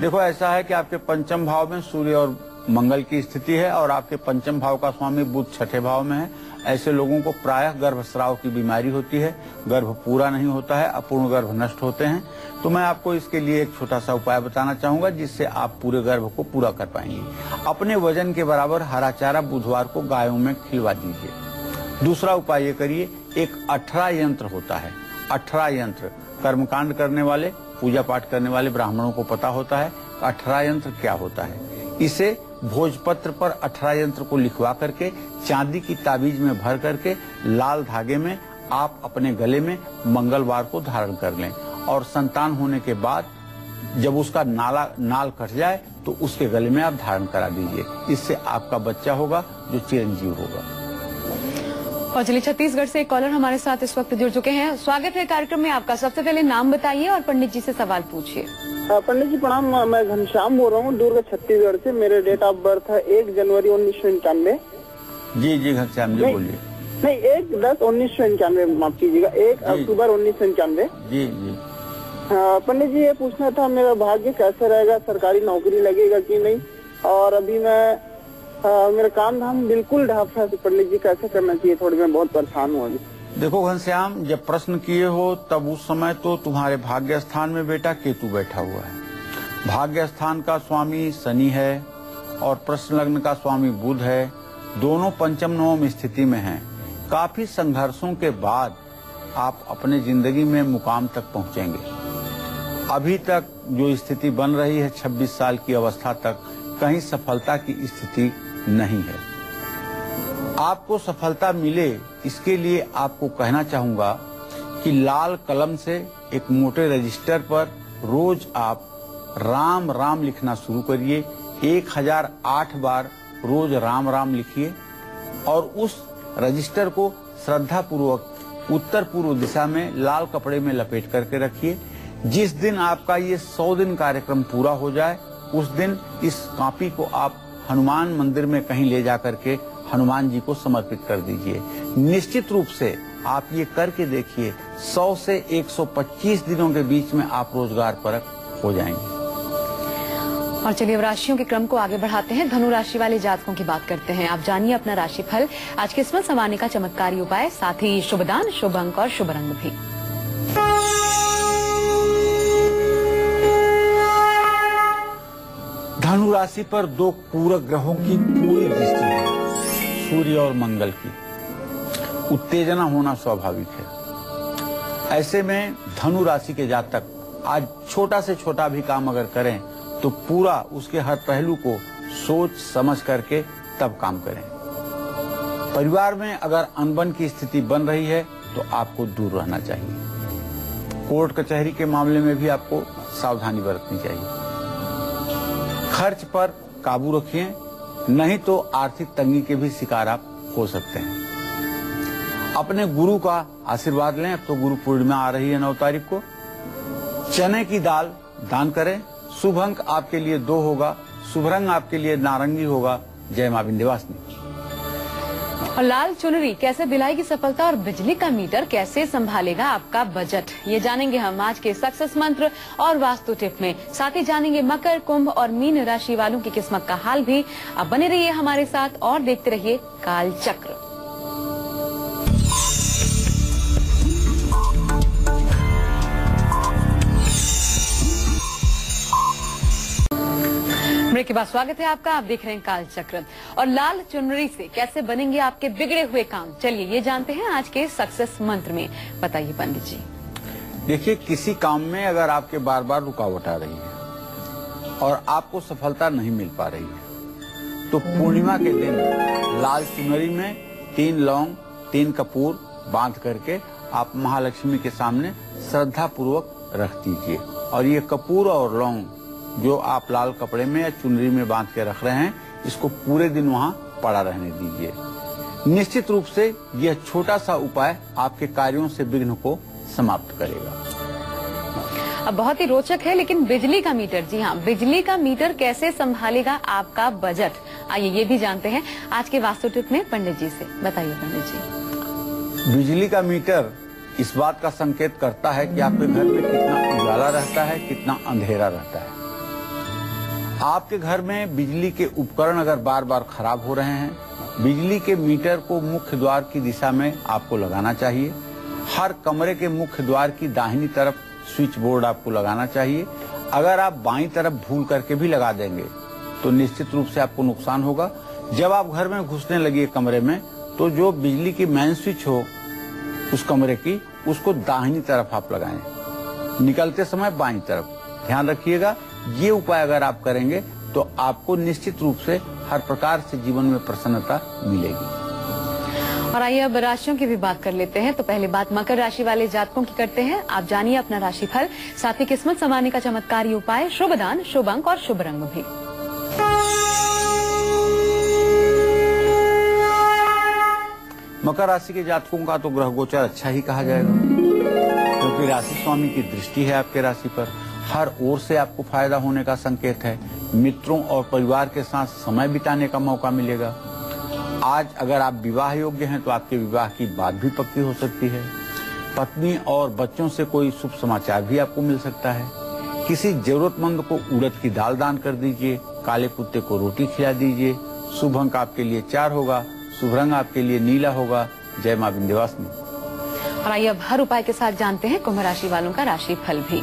देखो, ऐसा है कि आपके पंचम भाव में सूर्य और मंगल की स्थिति है और आपके पंचम भाव का स्वामी बुध छठे भाव में है। ऐसे लोगों को प्रायः गर्भस्राव की बीमारी होती है, गर्भ पूरा नहीं होता है, अपूर्ण गर्भ नष्ट होते हैं। तो मैं आपको इसके लिए एक छोटा सा उपाय बताना चाहूंगा जिससे आप पूरे गर्भ को पूरा कर पाएंगे। अपने वजन के बराबर हरा चारा बुधवार को गायों में खिलवा दीजिए। दूसरा उपाय ये करिए, एक 18 यंत्र होता है। 18 यंत्र कर्मकांड करने वाले, पूजा पाठ करने वाले ब्राह्मणों को पता होता है 18 यंत्र क्या होता है। इसे भोजपत्र पर 18 यंत्र को लिखवा करके चांदी की ताबीज में भर करके लाल धागे में आप अपने गले में मंगलवार को धारण कर लें और संतान होने के बाद जब उसका नाल कट जाए तो उसके गले में आप धारण करा दीजिए। इससे आपका बच्चा होगा जो चिरंजीव होगा। और चलिए, छत्तीसगढ़ से एक कॉलर हमारे साथ इस वक्त जुड़ चुके हैं। स्वागत है कार्यक्रम में आपका। सबसे पहले नाम बताइए और पंडित जी से सवाल पूछिए। पंडित जी प्रणाम, मैं घनश्याम बोल रहा हूँ, दुर्ग छत्तीसगढ़ से। मेरे डेट ऑफ बर्थ है 1 जनवरी 1991। जी घनश्याम जी बोलिए। नहीं, 1/10/1991, माफ कीजिएगा, 1 अक्टूबर 1991। जी। पंडित जी ये पूछना था, मेरा भाग्य कैसे रहेगा, सरकारी नौकरी लगेगा कि नहीं, और अभी मेरा काम धाम बिल्कुल ढाप है। पंडित जी कैसे करना चाहिए, थोड़ी मैं बहुत परेशान हूँ अभी। देखो घनश्याम, जब प्रश्न किए हो तब उस समय तो तुम्हारे भाग्य स्थान में बेटा केतु बैठा हुआ है। भाग्य स्थान का स्वामी शनि है और प्रश्न लग्न का स्वामी बुध है। दोनों पंचम नवम स्थिति में हैं। काफी संघर्षों के बाद आप अपने जिंदगी में मुकाम तक पहुंचेंगे। अभी तक जो स्थिति बन रही है 26 साल की अवस्था तक, कहीं सफलता की स्थिति नहीं है। आपको सफलता मिले इसके लिए आपको कहना चाहूंगा कि लाल कलम से एक मोटे रजिस्टर पर रोज आप राम राम लिखना शुरू करिए। 1008 बार रोज राम राम लिखिए और उस रजिस्टर को श्रद्धा पूर्वक उत्तर पूर्व दिशा में लाल कपड़े में लपेट करके रखिए। जिस दिन आपका ये 100 दिन कार्यक्रम पूरा हो जाए उस दिन इस कॉपी को आप हनुमान मंदिर में कहीं ले जा करके हनुमान जी को समर्पित कर दीजिए। निश्चित रूप से आप ये करके देखिए, 100 से 125 दिनों के बीच में आप रोजगार परक हो जाएंगे। और चलिए, अब राशियों के क्रम को आगे बढ़ाते हैं। धनु राशि वाले जातकों की बात करते हैं। आप जानिए अपना राशिफल, आज किस्मत संवारने का चमत्कारी उपाय, साथ ही शुभ दान, शुभ अंक और शुभ रंग भी। धनु राशि पर 2 पूरक ग्रहों की पूरी दृष्टि है, सूर्य और मंगल की। उत्तेजना होना स्वाभाविक है। ऐसे में धनु राशि के जातक आज छोटा से छोटा भी काम अगर करें तो पूरा उसके हर पहलू को सोच समझ करके तब काम करें। परिवार में अगर अनबन की स्थिति बन रही है तो आपको दूर रहना चाहिए। कोर्ट कचहरी के मामले में भी आपको सावधानी बरतनी चाहिए। खर्च पर काबू रखिए, नहीं तो आर्थिक तंगी के भी शिकार आप हो सकते हैं। अपने गुरु का आशीर्वाद लें। अब तो गुरु पूर्णिमा आ रही है 9 तारीख को। चने की दाल दान करें। शुभ अंक आपके लिए 2 होगा, शुभ रंग आपके लिए नारंगी होगा। जय मां विंध्यवासिनी। और लाल चुनरी कैसे दिलाएगी सफलता और बिजली का मीटर कैसे संभालेगा आपका बजट, ये जानेंगे हम आज के सक्सेस मंत्र और वास्तु टिप में। साथ ही जानेंगे मकर, कुंभ और मीन राशि वालों की किस्मत का हाल भी। अब बने रहिए हमारे साथ और देखते रहिए काल चक्र। ब्रेक के बाद स्वागत है आपका। आप देख रहे हैं काल चक्र। और लाल चुनरी से कैसे बनेंगे आपके बिगड़े हुए काम, चलिए ये जानते हैं आज के सक्सेस मंत्र में। बताइए पंडित जी। देखिए, किसी काम में अगर आपके बार बार रुकावट आ रही है और आपको सफलता नहीं मिल पा रही है, तो पूर्णिमा के दिन लाल चुनरी में 3 लौंग 3 कपूर बांध करके आप महालक्ष्मी के सामने श्रद्धा पूर्वक रख दीजिए। और ये कपूर और लौंग जो आप लाल कपड़े में या चुनरी में बांध के रख रहे हैं, इसको पूरे दिन वहाँ पड़ा रहने दीजिए। निश्चित रूप से यह छोटा सा उपाय आपके कार्यों से विघ्न को समाप्त करेगा। अब बहुत ही रोचक है, लेकिन बिजली का मीटर, जी हाँ, बिजली का मीटर कैसे संभालेगा आपका बजट, आइए ये भी जानते हैं आज के वास्तु टिप में पंडित जी से। बताइए पंडित जी। बिजली का मीटर इस बात का संकेत करता है कि आपके घर में कितना उजाला रहता है, कितना अंधेरा रहता है। आपके घर में बिजली के उपकरण अगर बार बार खराब हो रहे हैं, बिजली के मीटर को मुख्य द्वार की दिशा में आपको लगाना चाहिए। हर कमरे के मुख्य द्वार की दाहिनी तरफ स्विच बोर्ड आपको लगाना चाहिए। अगर आप बाईं तरफ भूल करके भी लगा देंगे तो निश्चित रूप से आपको नुकसान होगा। जब आप घर में घुसने लगिए कमरे में, तो जो बिजली की मेन स्विच हो उस कमरे की, उसको दाहिनी तरफ आप लगाएं, निकलते समय बाईं तरफ। ध्यान रखिएगा, ये उपाय अगर आप करेंगे तो आपको निश्चित रूप से हर प्रकार से जीवन में प्रसन्नता मिलेगी। और आइए अब राशियों की भी बात कर लेते हैं। तो पहले बात मकर राशि वाले जातकों की करते हैं। आप जानिए अपना राशिफल, साथ ही किस्मत संवारने का चमत्कारी उपाय, शुभ दान, शुभ अंक और शुभ रंग भी। मकर राशि के जातकों का तो ग्रह गोचर अच्छा ही कहा जाएगा, क्योंकि राशि स्वामी की दृष्टि है आपके राशि पर। हर ओर से आपको फायदा होने का संकेत है। मित्रों और परिवार के साथ समय बिताने का मौका मिलेगा। आज अगर आप विवाह योग्य हैं तो आपके विवाह की बात भी पक्की हो सकती है। पत्नी और बच्चों से कोई शुभ समाचार भी आपको मिल सकता है। किसी जरूरतमंद को उड़द की दाल दान कर दीजिए। काले कुत्ते को रोटी खिला दीजिए। शुभ अंक आपके लिए 4 होगा। शुभ रंग आपके लिए नीला होगा। जय मां विंध्यवासिनी। और आइए अब हर उपाय के साथ जानते हैं कुंभ राशि वालों का राशिफल भी।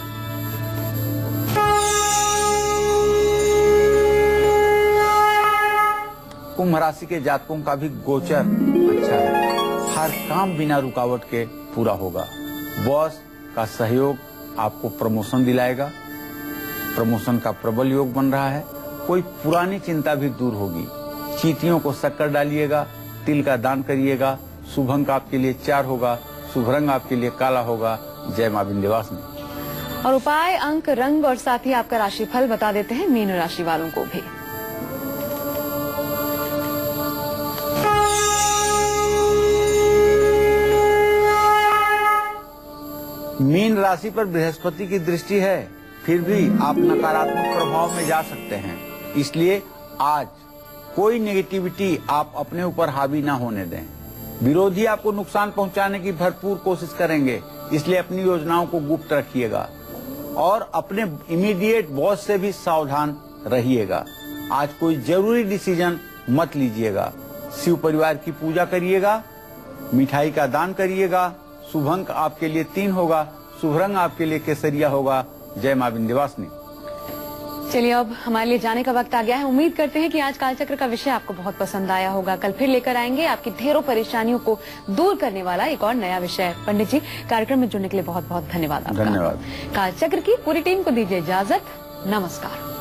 कुंभ राशि के जातकों का भी गोचर अच्छा है। हर काम बिना रुकावट के पूरा होगा। बॉस का सहयोग आपको प्रमोशन दिलाएगा। प्रमोशन का प्रबल योग बन रहा है। कोई पुरानी चिंता भी दूर होगी। चींटियों को शक्कर डालिएगा। तिल का दान करिएगा। शुभ अंक आपके लिए 4 होगा। शुभ रंग आपके लिए काला होगा। जय मां विंध्यवासिनी। और उपाय, अंक, रंग और साथ ही आपका राशिफल बता देते हैं मीन राशि वालों को भी। मीन राशि पर बृहस्पति की दृष्टि है, फिर भी आप नकारात्मक प्रभाव में जा सकते हैं। इसलिए आज कोई नेगेटिविटी आप अपने ऊपर हावी ना होने दें। विरोधी आपको नुकसान पहुंचाने की भरपूर कोशिश करेंगे, इसलिए अपनी योजनाओं को गुप्त रखिएगा और अपने इमीडिएट बॉस से भी सावधान रहिएगा। आज कोई जरूरी डिसीजन मत लीजिएगा। शिव परिवार की पूजा करिएगा। मिठाई का दान करिएगा। शुभ अंक आपके लिए 3 होगा। शुभ रंग आपके लिए केसरिया होगा। जय मां विंध्यवासिनी। चलिए अब हमारे लिए जाने का वक्त आ गया है। उम्मीद करते हैं कि आज कालचक्र का विषय आपको बहुत पसंद आया होगा। कल फिर लेकर आएंगे आपकी ढेरों परेशानियों को दूर करने वाला एक और नया विषय। पंडित जी, कार्यक्रम में जुड़ने के लिए बहुत बहुत धन्यवाद आपका। धन्यवाद। कालचक्र की पूरी टीम को दीजिए इजाजत। नमस्कार।